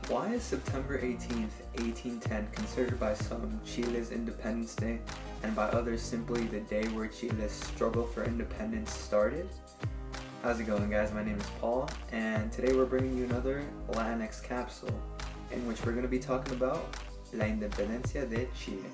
Why is September 18th, 1810 considered by some Chile's Independence Day and by others simply the day where Chile's struggle for independence started? How's it going, guys? My name is Paul, and today we're bringing you another Latinx Capsule in which we're going to be talking about La Independencia de Chile.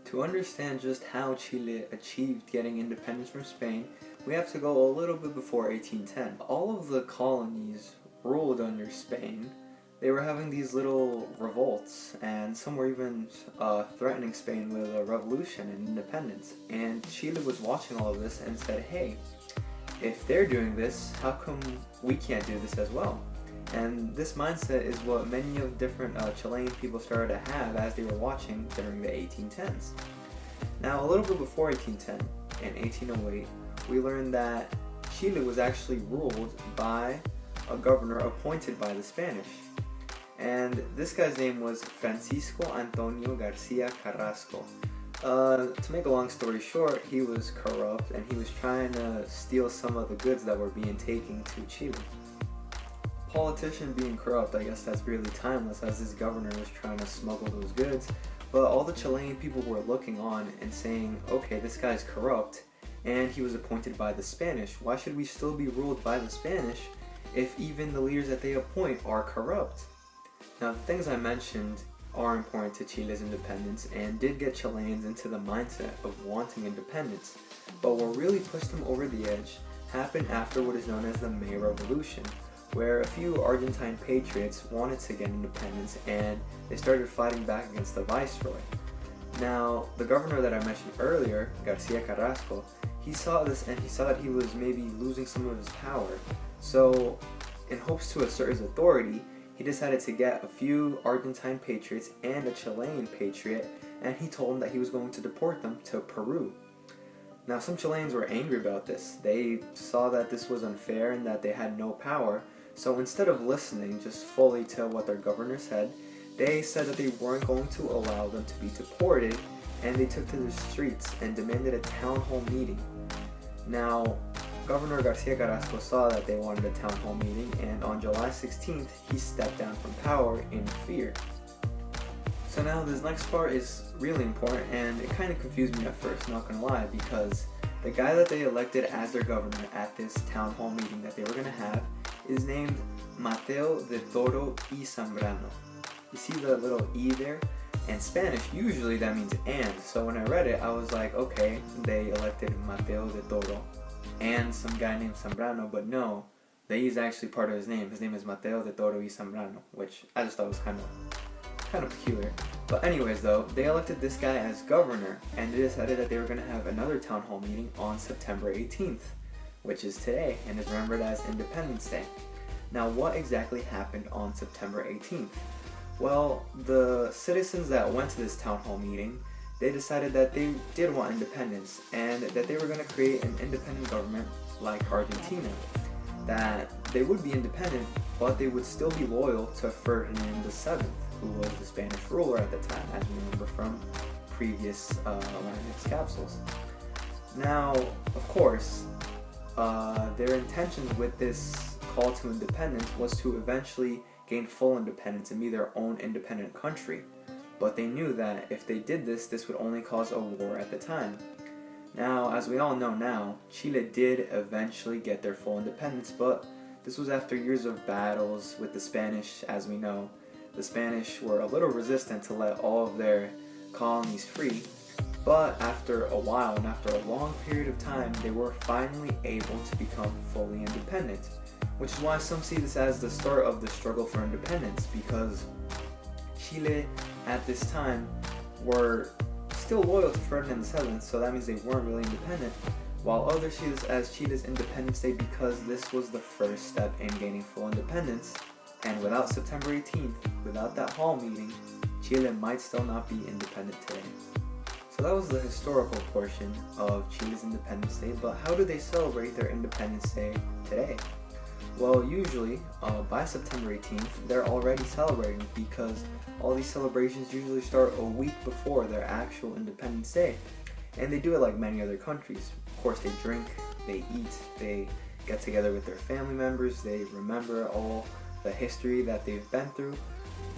To understand just how Chile achieved getting independence from Spain, we have to go a little bit before 1810. All of the colonies ruled under Spain. They were having these little revolts, and some were even threatening Spain with a revolution and independence. And Chile was watching all of this and said, hey, if they're doing this, how come we can't do this as well? And this mindset is what many of different Chilean people started to have as they were watching during the 1810s. Now, a little bit before 1810, in 1808, we learned that Chile was actually ruled by a governor appointed by the Spanish. And this guy's name was Francisco Antonio Garcia Carrasco. To make a long story short, he was corrupt and he was trying to steal some of the goods that were being taken to Chile. Politician being corrupt, I guess that's really timeless, as this governor was trying to smuggle those goods, but all the Chilean people were looking on and saying, okay, this guy's corrupt and he was appointed by the Spanish. Why should we still be ruled by the Spanish if even the leaders that they appoint are corrupt? Now, the things I mentioned are important to Chile's independence and did get Chileans into the mindset of wanting independence, but what really pushed them over the edge happened after what is known as the May Revolution, where a few Argentine patriots wanted to get independence and they started fighting back against the viceroy. Now, the governor that I mentioned earlier, Garcia Carrasco, he saw this and he saw that he was maybe losing some of his power. So, in hopes to assert his authority, he decided to get a few Argentine patriots and a Chilean patriot, and he told them that he was going to deport them to Peru. Now, some Chileans were angry about this. They saw that this was unfair and that they had no power. So instead of listening just fully to what their governor said, they said that they weren't going to allow them to be deported, and they took to the streets and demanded a town hall meeting. Now, Governor Garcia Carrasco saw that they wanted a town hall meeting, and on July 16th, he stepped down from power in fear. So now this next part is really important, and it kind of confused me at first, not gonna lie, because the guy that they elected as their governor at this town hall meeting that they were gonna have is named Mateo de Toro y Zambrano. You see the little E there? In Spanish, usually that means and. So when I read it, I was like, okay, they elected Mateo de Toro and some guy named Zambrano, but no, the E is actually part of his name. His name is Mateo de Toro y Zambrano, which I just thought was kind of peculiar. But anyways though, they elected this guy as governor, and they decided that they were going to have another town hall meeting on September 18th. Which is today and is remembered as Independence Day. Now, what exactly happened on September 18th? Well, the citizens that went to this town hall meeting, they decided that they did want independence and that they were going to create an independent government like Argentina. That they would be independent, but they would still be loyal to Ferdinand VII, who was the Spanish ruler at the time, as we remember from previous Latinx capsules. Now, of course, their intentions with this call to independence was to eventually gain full independence and be their own independent country. But they knew that if they did this, this would only cause a war at the time. Now, as we all know now, Chile did eventually get their full independence, but this was after years of battles with the Spanish. As we know, the Spanish were a little resistant to let all of their colonies free. But after a while and after a long period of time, they were finally able to become fully independent, which is why some see this as the start of the struggle for independence, because Chile at this time were still loyal to Ferdinand VII, so that means they weren't really independent, while others see this as Chile's Independence Day because this was the first step in gaining full independence, and without September 18th, without that hall meeting, Chile might still not be independent today. So that was the historical portion of Chile's Independence Day, but how do they celebrate their Independence Day today? Well, usually by September 18th, they're already celebrating because all these celebrations usually start a week before their actual Independence Day. And they do it like many other countries. Of course, they drink, they eat, they get together with their family members, they remember all the history that they've been through.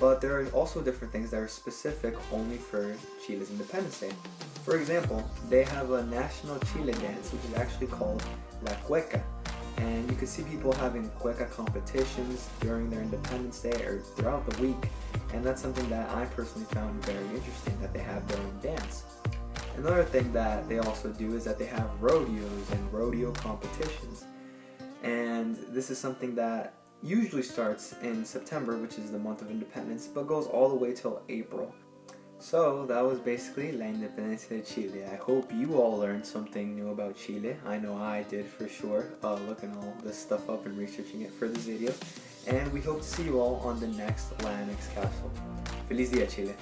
But there are also different things that are specific only for Chile's Independence Day. For example, they have a national Chile dance, which is actually called La Cueca. And you can see people having cueca competitions during their Independence Day or throughout the week. And that's something that I personally found very interesting, that they have their own dance. Another thing that they also do is that they have rodeos and rodeo competitions. And this is something that usually starts in September, which is the month of independence, but goes all the way till April. So that was basically La Independencia de Chile. I hope you all learned something new about Chile. I know I did for sure, looking all this stuff up and researching it for this video. And we hope to see you all on the next Latinx Capsule. Feliz Dia, Chile!